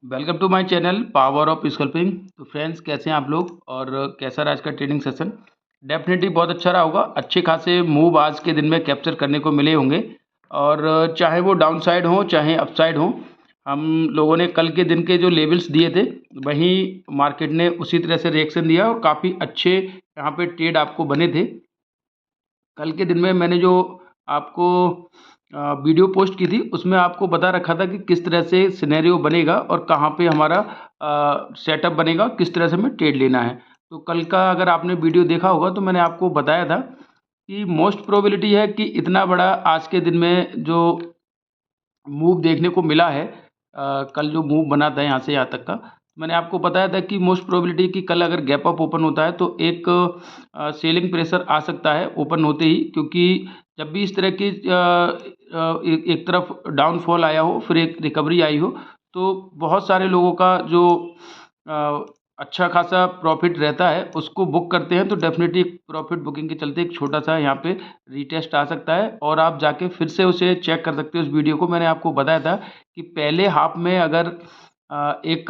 Welcome to my channel power of sculpting. तो friends, कैसे हैं आप लोग और कैसा रहा आज का ट्रेडिंग सेशन? डेफिनेटली बहुत अच्छा रहा होगा। अच्छे खासे मूव आज के दिन में कैप्चर करने को मिले होंगे और चाहे वो डाउन साइड हो चाहे अप साइड हो, हम लोगों ने कल के दिन के जो लेवल्स दिए थे वहीं मार्केट ने उसी तरह से रिएक्शन दिया और काफ़ी अच्छे यहाँ पे ट्रेड आपको बने थे। कल के दिन में मैंने जो आपको वीडियो पोस्ट की थी उसमें आपको बता रखा था कि किस तरह से सिनेरियो बनेगा और कहाँ पे हमारा सेटअप बनेगा, किस तरह से हमें ट्रेड लेना है। तो कल का अगर आपने वीडियो देखा होगा तो मैंने आपको बताया था कि मोस्ट प्रोबेबिलिटी है कि इतना बड़ा आज के दिन में जो मूव देखने को मिला है, कल जो मूव बना था यहाँ से यहाँ तक का, मैंने आपको बताया था कि मोस्ट प्रोबेबिलिटी कि कल अगर गैप अप ओपन होता है तो एक सेलिंग प्रेशर आ सकता है ओपन होते ही, क्योंकि जब भी इस तरह की एक तरफ डाउनफॉल आया हो फिर एक रिकवरी आई हो तो बहुत सारे लोगों का जो अ, अच्छा खासा प्रॉफिट रहता है उसको बुक करते हैं। तो डेफिनेटली प्रॉफिट बुकिंग के चलते एक छोटा सा यहाँ पे रीटेस्ट आ सकता है और आप जाके फिर से उसे चेक कर सकते हो। उस वीडियो को मैंने आपको बताया था कि पहले हाफ में अगर एक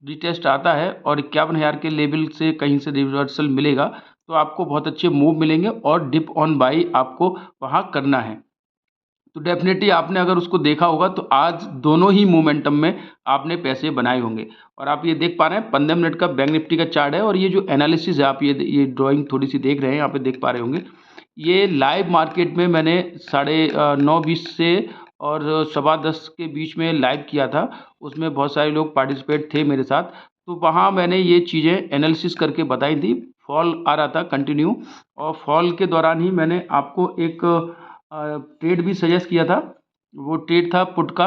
रीटेस्ट आता है और 51,000 के लेवल से कहीं से रिवर्सल मिलेगा तो आपको बहुत अच्छे मूव मिलेंगे और डिप ऑन बाई आपको वहाँ करना है। तो डेफिनेटली आपने अगर उसको देखा होगा तो आज दोनों ही मोमेंटम में आपने पैसे बनाए होंगे। और आप ये देख पा रहे हैं 15 मिनट का बैंक निफ्टी का चार्ट है और ये जो एनालिसिस है आप ये ड्राइंग थोड़ी सी देख रहे हैं, यहाँ पे देख पा रहे होंगे। ये लाइव मार्केट में मैंने 9:20 से और 10:15 के बीच में लाइव किया था। उसमें बहुत सारे लोग पार्टिसिपेट थे मेरे साथ। तो वहाँ मैंने ये चीज़ें एनालिसिस करके बताई थी। फॉल आ रहा था कंटिन्यू और फॉल के दौरान ही मैंने आपको एक ट्रेड भी सजेस्ट किया था। वो ट्रेड था पुट का,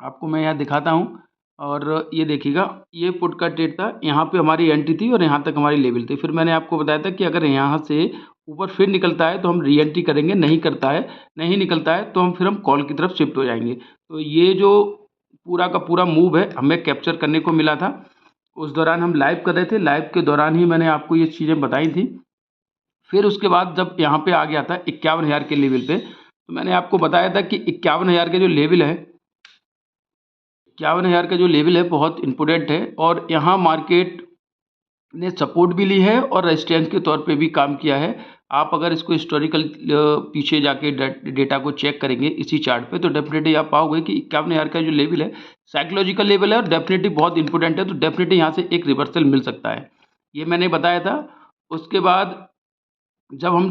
आपको मैं यहाँ दिखाता हूँ और ये देखिएगा, ये पुट का ट्रेड था। यहाँ पे हमारी एंट्री थी और यहाँ तक हमारी लेवल थी। फिर मैंने आपको बताया था कि अगर यहाँ से ऊपर फिर निकलता है तो हम री एंट्री करेंगे, नहीं निकलता है तो हम कॉल की तरफ शिफ्ट हो जाएंगे। तो ये जो पूरा का पूरा मूव है हमें कैप्चर करने को मिला था। उस दौरान हम लाइव कर रहे थे, लाइव के दौरान ही मैंने आपको ये चीज़ें बताई थी। फिर उसके बाद जब यहाँ पे आ गया था 51,000 के लेवल पे तो मैंने आपको बताया था कि 51,000 के जो लेवल है, 51,000 का जो लेवल है बहुत इम्पोर्टेंट है और यहाँ मार्केट ने सपोर्ट भी ली है और रेजिस्टेंस के तौर पे भी काम किया है। आप अगर इसको हिस्टोरिकल पीछे जाके डेटा को चेक करेंगे इसी चार्ट पे तो डेफिनेटली आप पाओगे कि 51,000 का जो लेवल है साइकोलॉजिकल लेवल है और डेफिनेटली बहुत इंपॉर्टेंट है। तो डेफिनेटली यहाँ से एक रिवर्सल मिल सकता है, ये मैंने बताया था। उसके बाद जब हम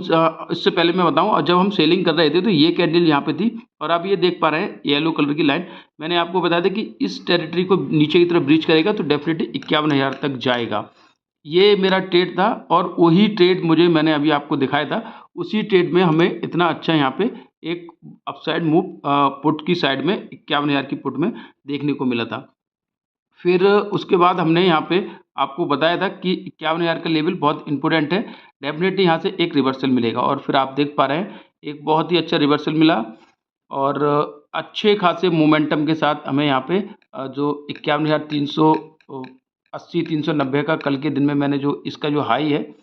इससे पहले मैं बताऊं, और जब हम सेलिंग कर रहे थे तो ये कैंडल यहाँ पे थी और आप ये देख पा रहे हैं येलो कलर की लाइन। मैंने आपको बताया था कि इस टेरिटरी को नीचे की तरफ ब्रीच करेगा तो डेफिनेटली 51,000 तक जाएगा। ये मेरा ट्रेड था और वही ट्रेड मुझे मैंने अभी आपको दिखाया था। उसी ट्रेड में हमें इतना अच्छा यहाँ पे एक अपसाइड मूव पुट की साइड में 51,000 की पुट में देखने को मिला था। फिर उसके बाद हमने यहाँ पे आपको बताया था कि 51,000 का लेवल बहुत इंपॉर्टेंट है, डेफिनेटली यहाँ से एक रिवर्सल मिलेगा और फिर आप देख पा रहे हैं एक बहुत ही अच्छा रिवर्सल मिला और अच्छे खासे मोमेंटम के साथ हमें यहाँ पे जो 51,380 390 का कल के दिन में मैंने जो इसका जो हाई है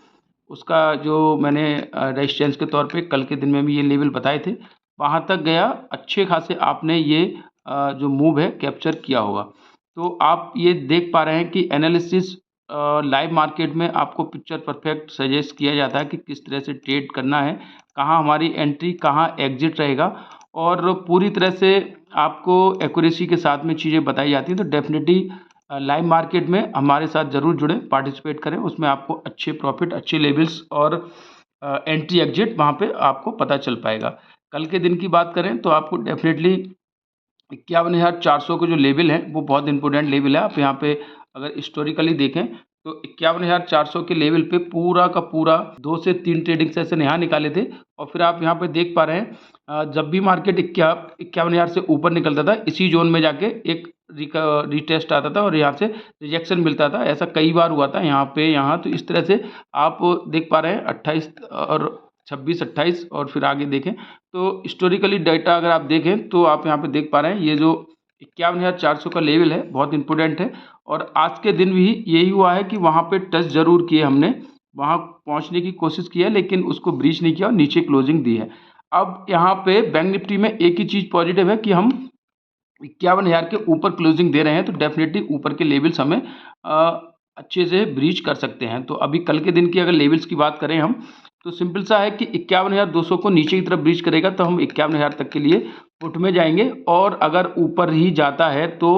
उसका जो मैंने रेजिस्टेंस के तौर पे कल के दिन में भी ये लेवल बताए थे, वहाँ तक गया। अच्छे खासे आपने ये जो मूव है कैप्चर किया होगा। तो आप ये देख पा रहे हैं कि एनालिसिस लाइव मार्केट में आपको पिक्चर परफेक्ट सजेस्ट किया जाता है कि किस तरह से ट्रेड करना है, कहाँ हमारी एंट्री कहाँ एग्जिट रहेगा और पूरी तरह से आपको एक्यूरेसी के साथ में चीज़ें बताई जाती हैं। तो डेफिनेटली लाइव मार्केट में हमारे साथ ज़रूर जुड़ें, पार्टिसिपेट करें। उसमें आपको अच्छे प्रॉफिट, अच्छे लेवल्स और एंट्री एग्जिट वहाँ पे आपको पता चल पाएगा। कल के दिन की बात करें तो आपको डेफिनेटली 51,400 का जो लेवल है वो बहुत इंपॉर्टेंट लेवल है। आप यहाँ पे अगर हिस्टोरिकली देखें तो 51,400 के लेवल पे पूरा का पूरा 2 से 3 ट्रेडिंग सेशन यहाँ निकाले थे और फिर आप यहाँ पे देख पा रहे हैं जब भी मार्केट 51,000 से ऊपर निकलता था इसी जोन में जाके एक रीटेस्ट आता था और यहाँ से रिजेक्शन मिलता था। ऐसा कई बार हुआ था यहाँ पे, यहाँ तो इस तरह से आप देख पा रहे हैं 28 और 26 28 और फिर आगे देखें तो हिस्टोरिकली डाटा अगर आप देखें तो आप यहाँ पे देख पा रहे हैं ये जो 51,400 का लेवल है बहुत इंपॉर्टेंट है। और आज के दिन भी यही हुआ है कि वहाँ पे टच ज़रूर किए हमने, वहाँ पहुँचने की कोशिश की है लेकिन उसको ब्रीच नहीं किया और नीचे क्लोजिंग दी है। अब यहाँ पे बैंक निफ्टी में एक ही चीज़ पॉजिटिव है कि हम 51,000 के ऊपर क्लोजिंग दे रहे हैं, तो डेफ़िनेटली ऊपर के लेवल्स हमें अच्छे से ब्रीच कर सकते हैं। तो अभी कल के दिन की अगर लेवल्स की बात करें हम, तो सिंपल सा है कि 51,200 को नीचे की तरफ ब्रीच करेगा तो हम 51,000 तक के लिए पुट में जाएँगे, और अगर ऊपर ही जाता है तो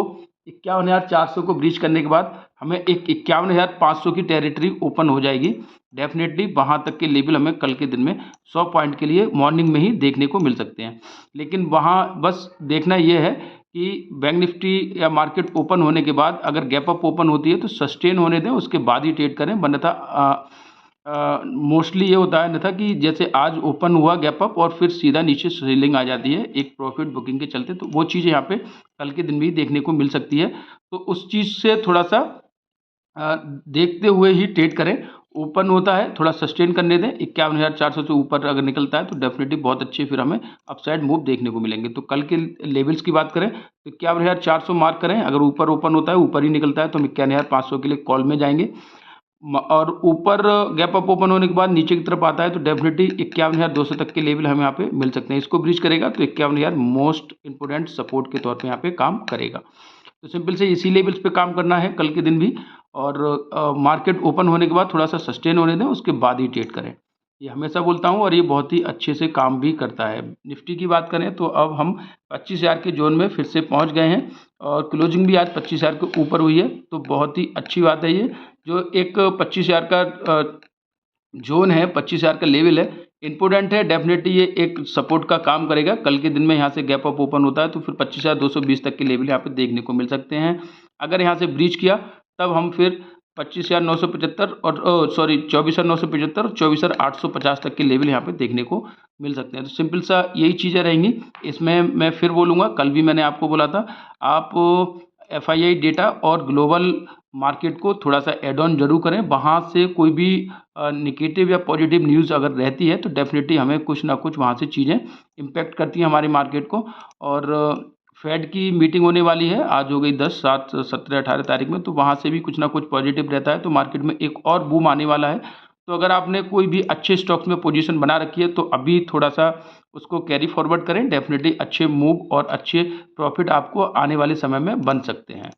51,400 को ब्रीच करने के बाद हमें एक 51,500 की टेरिटरी ओपन हो जाएगी। डेफ़िनेटली वहाँ तक के लेवल हमें कल के दिन में 100 पॉइंट के लिए मॉर्निंग में ही देखने को मिल सकते हैं। लेकिन वहाँ बस देखना ये है कि बैंक निफ्टी या मार्केट ओपन होने के बाद अगर गैप अप ओपन होती है तो सस्टेन होने दें, उसके बाद ही ट्रेड करें, वरना मोस्टली ये होता है अन्यथा कि जैसे आज ओपन हुआ गैप अप और फिर सीधा नीचे सेलिंग आ जाती है एक प्रॉफिट बुकिंग के चलते, तो वो चीज़ यहाँ पे कल के दिन भी देखने को मिल सकती है। तो उस चीज़ से थोड़ा सा देखते हुए ही ट्रेड करें। ओपन होता है थोड़ा सस्टेन करने दें, 51,400 से ऊपर अगर निकलता है तो डेफ़िनेटली बहुत अच्छे फिर हमें अपसाइड मूव देखने को मिलेंगे। तो कल के लेवल्स की बात करें तो 51,400 मार्क करें, अगर ऊपर ओपन होता है, ऊपर ही निकलता है तो हम 51,500 के लिए कॉल में जाएँगे। और ऊपर गैप अप ओपन होने के बाद नीचे की तरफ आता है तो डेफ़िनेटली 51,200 तक के लेवल हमें यहाँ पे मिल सकते हैं। इसको ब्रीच करेगा तो 51,000 मोस्ट इम्पोर्टेंट सपोर्ट के तौर पे यहाँ पे काम करेगा। तो सिंपल से इसी लेवल्स पे काम करना है कल के दिन भी, और मार्केट ओपन होने के बाद थोड़ा-सा सस्टेन होने दें, उसके बाद ही ट्रेड करें। ये हमेशा बोलता हूँ और ये बहुत ही अच्छे से काम भी करता है। निफ्टी की बात करें तो अब हम 25,000 के ज़ोन में फिर से पहुँच गए हैं और क्लोजिंग भी आज 25,000 के ऊपर हुई है, तो बहुत ही अच्छी बात है ये। जो एक 25,000 का ज़ोन है, 25,000 का लेवल है, इम्पोर्टेंट है, डेफ़िनेटली ये एक सपोर्ट का काम करेगा। कल के दिन में यहाँ से गैप अप ओपन होता है तो फिर 25,220 तक के लेवल यहाँ पे देखने को मिल सकते हैं। अगर यहाँ से ब्रीच किया तब हम फिर 25,975 और 24,975 और 24,850 तक के लेवल यहाँ पे देखने को मिल सकते हैं। तो सिंपल सा यही चीज़ें रहेंगी। इसमें मैं फिर बोलूँगा, कल भी मैंने आपको बोला था, आप एफआईआई डेटा और ग्लोबल मार्केट को थोड़ा-सा ऐड ऑन ज़रूर करें। वहाँ से कोई भी नेगेटिव या पॉजिटिव न्यूज़ अगर रहती है तो डेफ़िनेटली हमें कुछ ना कुछ वहाँ से चीज़ें इम्पैक्ट करती हैं हमारी मार्केट को। और फेड की मीटिंग होने वाली है, आज हो गई 10, 7, 17, 18 तारीख में, तो वहाँ से भी कुछ ना कुछ पॉजिटिव रहता है तो मार्केट में एक और बूम आने वाला है। तो अगर आपने कोई भी अच्छे स्टॉक्स में पोजीशन बना रखी है तो अभी थोड़ा-सा उसको कैरी फॉरवर्ड करें, डेफ़िनेटली अच्छे मूव और अच्छे प्रॉफ़िट आपको आने वाले समय में बन सकते हैं।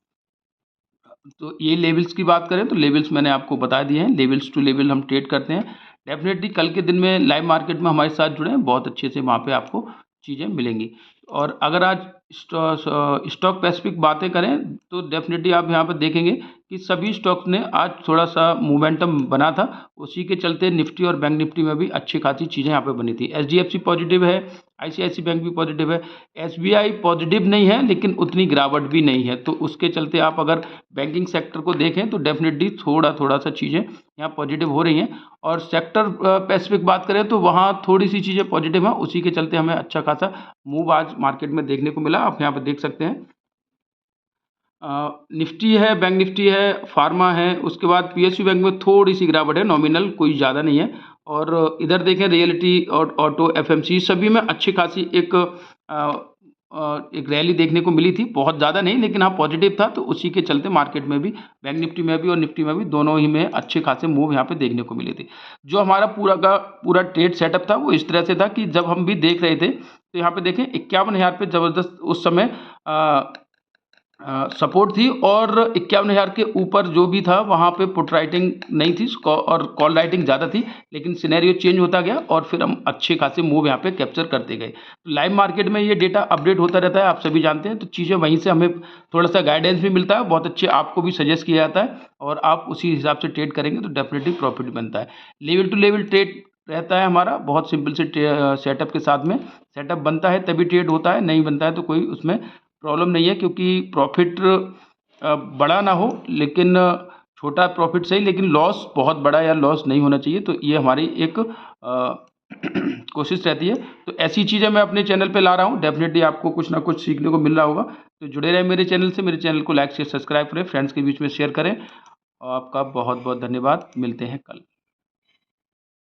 तो ये लेवल्स की बात करें तो लेवल्स मैंने आपको बता दिए हैं, लेवल्स टू लेवल हम ट्रेड करते हैं। डेफ़िनेटली कल के दिन में लाइव मार्केट में हमारे साथ जुड़ें, बहुत अच्छे से वहाँ पे आपको चीज़ें मिलेंगी। और अगर आज स्टॉक स्पेसिफिक बातें करें तो डेफ़िनेटली आप यहाँ पे देखेंगे कि सभी स्टॉक्स ने आज थोड़ा-सा मोमेंटम बना था, उसी के चलते निफ्टी और बैंक निफ्टी में भी अच्छी खासी चीज़ें यहाँ पे बनी थी। एचडीएफसी पॉजिटिव है, आईसीआईसी बैंक भी पॉजिटिव है, एसबीआई पॉजिटिव नहीं है लेकिन उतनी गिरावट भी नहीं है, तो उसके चलते आप अगर बैंकिंग सेक्टर को देखें तो डेफ़िनेटली थोड़ा-थोड़ा सा चीज़ें यहाँ पॉजिटिव हो रही हैं। और सेक्टर स्पेसिफिक बात करें तो वहाँ थोड़ी-सी चीज़ें पॉजिटिव हैं, उसी के चलते हमें अच्छा खासा मूव आज मार्केट में देखने को मिला। आप यहाँ पे देख सकते हैं निफ्टी है, बैंक निफ्टी है, फार्मा है, उसके बाद पीएसयू बैंक में थोड़ी-सी गिरावट है, नॉमिनल कोई ज़्यादा नहीं है। और इधर देखें रियलिटी और ऑटो, एफएमसी सभी में अच्छी खासी एक रैली देखने को मिली थी, बहुत ज़्यादा नहीं लेकिन हाँ पॉजिटिव था, तो उसी के चलते मार्केट में भी, बैंक निफ्टी में भी और निफ्टी में भी, दोनों ही में अच्छे खासे मूव यहाँ पे देखने को मिले थे। जो हमारा पूरा का पूरा ट्रेड सेटअप था वो इस तरह से था कि जब हम भी देख रहे थे, तो यहाँ पे देखें 51,000 पे ज़बरदस्त उस समय सपोर्ट थी, और 51,000 के ऊपर जो भी था वहाँ पे पुट राइटिंग नहीं थी और कॉल राइटिंग ज़्यादा थी, लेकिन सिनेरियो चेंज होता गया और फिर हम अच्छे खासे मूव यहाँ पे कैप्चर करते गए। तो लाइव मार्केट में ये डेटा अपडेट होता रहता है, आप सभी जानते हैं, तो चीज़ें वहीं से हमें थोड़ा-सा गाइडेंस भी मिलता है, बहुत अच्छे आपको भी सजेस्ट किया जाता है और आप उसी हिसाब से ट्रेड करेंगे तो डेफ़िनेटली प्रॉफ़िट बनता है। लेवल टू लेवल ट्रेड रहता है हमारा, बहुत सिंपल से सेटअप के साथ में। सेटअप बनता है तभी ट्रेड होता है, नहीं बनता है तो कोई उसमें प्रॉब्लम नहीं है, क्योंकि प्रॉफिट बड़ा ना हो लेकिन छोटा प्रॉफिट सही, लेकिन लॉस बहुत बड़ा या लॉस नहीं होना चाहिए, तो ये हमारी एक कोशिश रहती है। तो ऐसी चीज़ें मैं अपने चैनल पे ला रहा हूँ, डेफ़िनेटली आपको कुछ ना कुछ सीखने को मिल रहा होगा। तो जुड़े रहें मेरे चैनल से, मेरे चैनल को लाइक शेयर सब्सक्राइब करें, फ्रेंड्स के बीच में शेयर करें। और आपका बहुत बहुत धन्यवाद, मिलते हैं कल।